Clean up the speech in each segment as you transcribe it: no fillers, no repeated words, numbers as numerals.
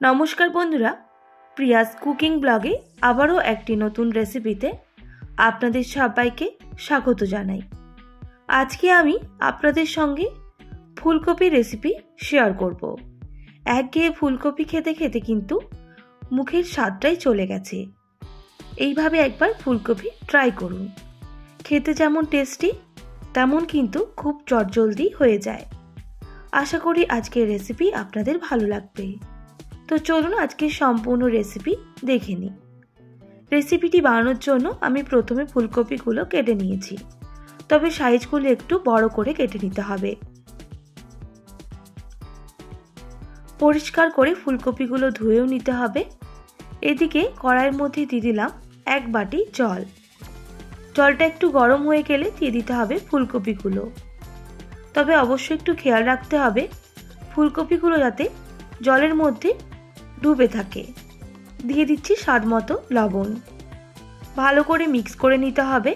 নমস্কার বন্ধুরা, Prius cooking ব্লগে আবারও একটি নতুন রেসিপিতে আপনাদের সবাইকে স্বাগত জানাই। আজকে আমি আপনাদের সঙ্গে ফুলকপি রেসিপি শেয়ার করব। একঘেয়ে ফুলকপি খেতে খেতে কিন্তু মুখের স্বাদটাই চলে গেছে। এইভাবে একবার ফুলকপি ট্রাই করুন। খেতে যেমন টেস্টি তেমন কিন্তু খুব চটজলদি হয়ে যায়। আশা করি আজকের রেসিপি আপনাদের ভালো লাগবে। তো চলুন আজকে সম্পূর্ণ রেসিপি দেখে নিই। রেসিপিটি বানানোর জন্য আমি প্রথমে ফুলকপিগুলো কেটে নিয়েছি, তবে সাইজগুলো একটু বড় করে কেটে নিতে হবে। পরিষ্কার করে ফুলকপিগুলো ধুয়েও নিতে হবে। এদিকে কড়াইয়ের মধ্যে দিয়ে দিলাম 1 বাটি জল। জলটা একটু গরম হয়ে গেলে দিয়ে দিতে হবে ফুলকপিগুলো। তবে অবশ্যই একটু খেয়াল রাখতে হবে ফুলকপিগুলো যাতে জলের মধ্যে ডুবে থাকে। দিয়ে দিচ্ছি স্বাদ মতো লবণ। ভালো করে মিক্স করে নিতে হবে।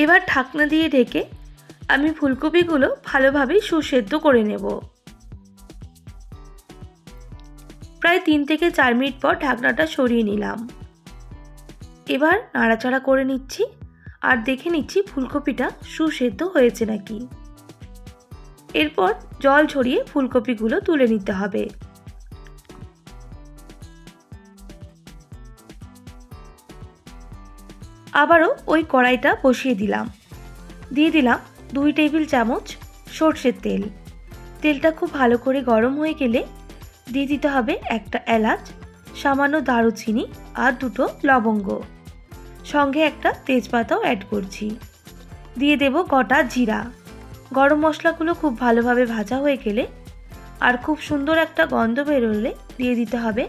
এবার ঢাকনা দিয়ে ঢেকে আমি ফুলকপিগুলো ভালোভাবে সুসেদ্ধ করে নেব। প্রায় 3 থেকে 4 মিনিট পর ঢাকনাটা সরিয়ে নিলাম। এবার নাড়াচাড়া করে নিচ্ছি আর দেখে নিচ্ছি ফুলকপিটা সুসেদ্ধ হয়েছে নাকি। এরপর জল ঝরিয়ে ফুলকপিগুলো তুলে নিতে হবে। আবারও ওই কড়াইটা বসিয়ে দিলাম। দিয়ে দিলাম 2 টেবিল চামচ সরষের তেল। তেলটা খুব ভালো করে গরম হয়ে গেলে দিয়ে দিতে হবে একটা এলাচ, সামান্য দারুচিনি আর 2টো লবঙ্গ, সঙ্গে একটা তেজপাতাও অ্যাড করছি। দিয়ে দেব গোটা জিরা। গরম মশলাগুলো খুব ভালোভাবে ভাজা হয়ে গেলে আর খুব সুন্দর একটা গন্ধ বেরোলে দিয়ে দিতে হবে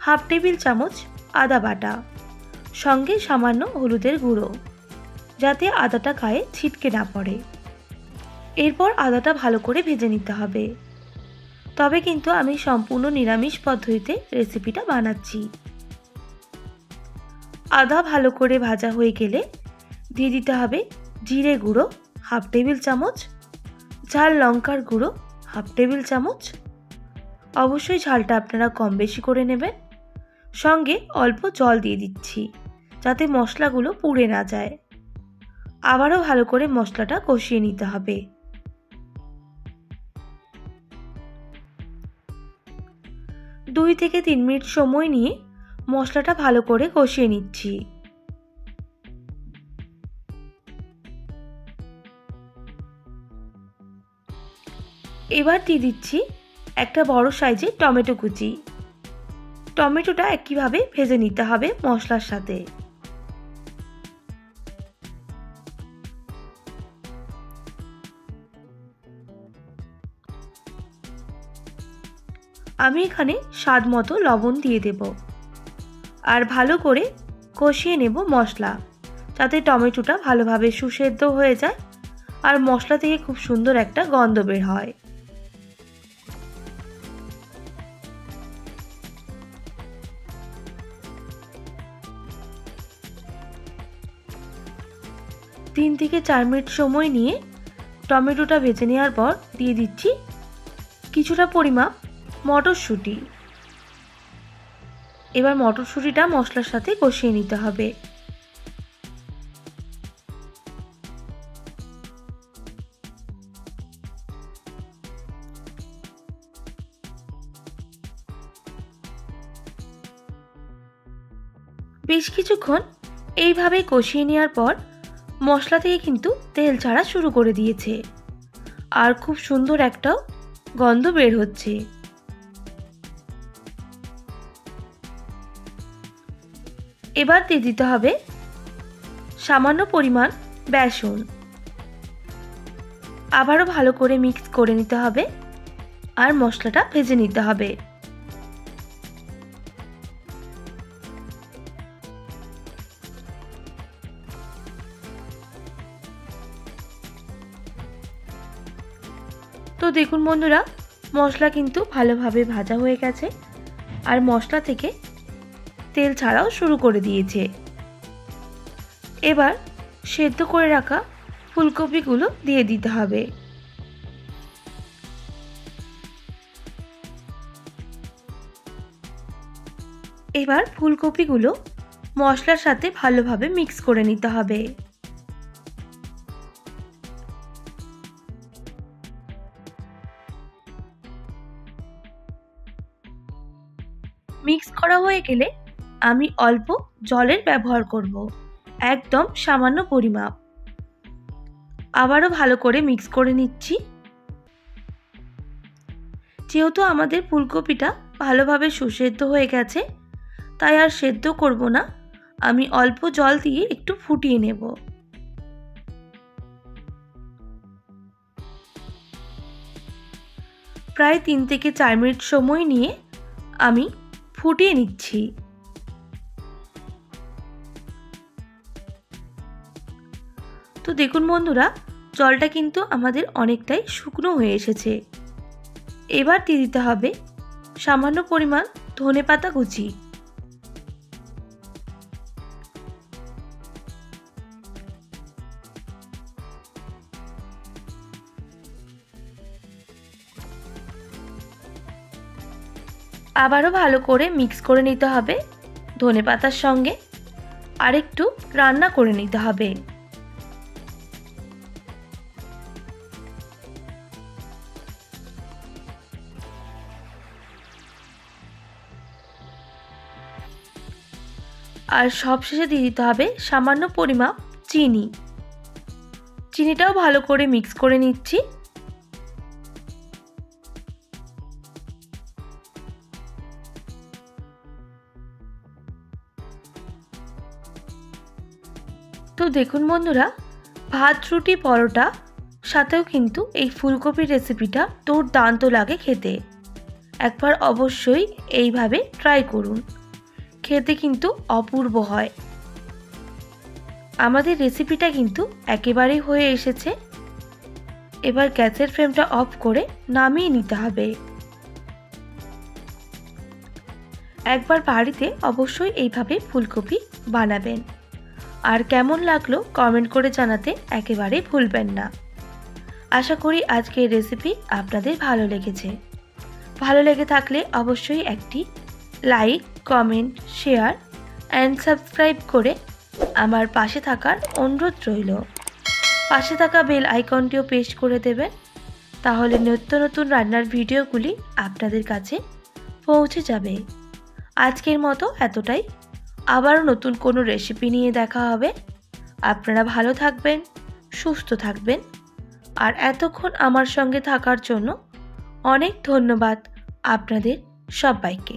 1/2 টেবিল চামচ আদা বাটা, সঙ্গে সামান্য হলুদের গুঁড়ো, যাতে আদাটা গায়ে ছিটকে না পড়ে। এরপর আদাটা ভালো করে ভেজে নিতে হবে। তবে কিন্তু আমি সম্পূর্ণ নিরামিষ পদ্ধতিতে রেসিপিটা বানাচ্ছি। আদা ভালো করে ভাজা হয়ে গেলে দিয়ে দিতে হবে জিরে গুঁড়ো 1/2 টেবিল চামচ, ঝাল লঙ্কার গুঁড়ো 1/2 টেবিল চামচ। অবশ্যই ঝালটা আপনারা কম বেশি করে নেবেন। সঙ্গে অল্প জল দিয়ে দিচ্ছি যাতে মশলাগুলো পুড়ে না যায়। আবারও ভালো করে মশলাটা কষিয়ে নিতে হবে। দুই থেকে 3 মিনিট সময় নিয়ে মশলাটা ভালো করে কষিয়ে নিচ্ছি। এবার দিয়ে দিচ্ছি একটা বড় সাইজের টমেটো কুচি। টমেটোটা একইভাবে ভেজে নিতে হবে মশলার সাথে। আমি এখানে স্বাদ মতো লবণ দিয়ে দেব আর ভালো করে কষিয়ে নেব মশলা, যাতে টমেটোটা ভালোভাবে সুসেদ্ধ হয়ে যায় আর মশলা থেকে খুব সুন্দর একটা গন্ধ বের হয়। তিন থেকে 4 মিনিট সময় নিয়ে টমেটোটা ভেজে নেওয়ার পর দিয়ে দিচ্ছি কিছুটা পরিমাণ মটরশুঁটি। এবার মটরশুঁটিটা মশলার সাথে কষিয়ে নিতে হবে। বেশ কিছুক্ষণ এইভাবে কষিয়ে নেওয়ার পর মশলা থেকে কিন্তু তেল ছাড়া শুরু করে দিয়েছে আর খুব সুন্দর একটা গন্ধ বের হচ্ছে। এবার দিয়ে দিতে হবে সামান্য পরিমাণ বেসন। আবারও ভালো করে মিক্স করে নিতে হবে আর মশলাটা ভেজে নিতে হবে। তো দেখুন বন্ধুরা, মশলা কিন্তু ভালোভাবে ভাজা হয়ে গেছে আর মশলা থেকে তেল ছাড়াও শুরু করে দিয়েছে। এবার সেদ্ধ করে রাখা ফুলকপিগুলো দিয়ে দিতে হবে। এবার ফুলকপিগুলো মশলার সাথে ভালোভাবে মিক্স করে নিতে হবে। মিক্স করা হয়ে গেলে আমি অল্প জলের ব্যবহার করব, একদম সামান্য পরিমাপ। আবারও ভালো করে মিক্স করে নিচ্ছি। যেহেতু আমাদের ফুলকপিটা ভালোভাবে সুসেদ্ধ হয়ে গেছে, তাই আর সেদ্ধ করব না, আমি অল্প জল দিয়ে একটু ফুটিয়ে নেব। প্রায় 3 থেকে 4 মিনিট সময় নিয়ে আমি ফুটিয়ে নিচ্ছি। তো দেখুন বন্ধুরা, জলটা কিন্তু আমাদের অনেকটাই শুকনো হয়ে এসেছে। এবার দিয়ে দিতে হবে সামান্য পরিমাণ ধনেপাতা কুচি। আবারও ভালো করে মিক্স করে নিতে হবে ধনেপাতার সঙ্গে, আর একটু রান্না করে নিতে হবে। আর সবশেষে দিয়ে দিতে হবে সামান্য পরিমাণ চিনি। চিনিটাও ভালো করে মিক্স করে নিচ্ছি। তো দেখুন বন্ধুরা, ভাত, রুটি, পরোটা সাথেও কিন্তু এই ফুলকপির রেসিপিটা দুর্দান্ত লাগে খেতে। একবার অবশ্যই এইভাবে ট্রাই করুন, খেতে কিন্তু অপূর্ব হয়। আমাদের রেসিপিটা কিন্তু একেবারেই হয়ে এসেছে। এবার গ্যাসের ফ্লেমটা অফ করে নামিয়ে নিতে হবে। একবার বাড়িতে অবশ্যই এইভাবে ফুলকপি বানাবেন, আর কেমন লাগলো কমেন্ট করে জানাতে একেবারেই ভুলবেন না। আশা করি আজকের রেসিপি আপনাদের ভালো লেগেছে। ভালো লেগে থাকলে অবশ্যই একটি like, comment, share and subscribe করে আমার পাশে থাকার অনুরোধ রইল। পাশে থাকা বেল আইকনটিও প্রেস করে দেবেন, তাহলে নিত্য নতুন রান্নার ভিডিওগুলি আপনাদের কাছে পৌঁছে যাবে। আজকের মতো এতটাই, আবারও নতুন কোনো রেসিপি নিয়ে দেখা হবে। আপনারা ভালো থাকবেন, সুস্থ থাকবেন, আর এতক্ষণ আমার সঙ্গে থাকার জন্য অনেক ধন্যবাদ আপনাদের সবাইকে।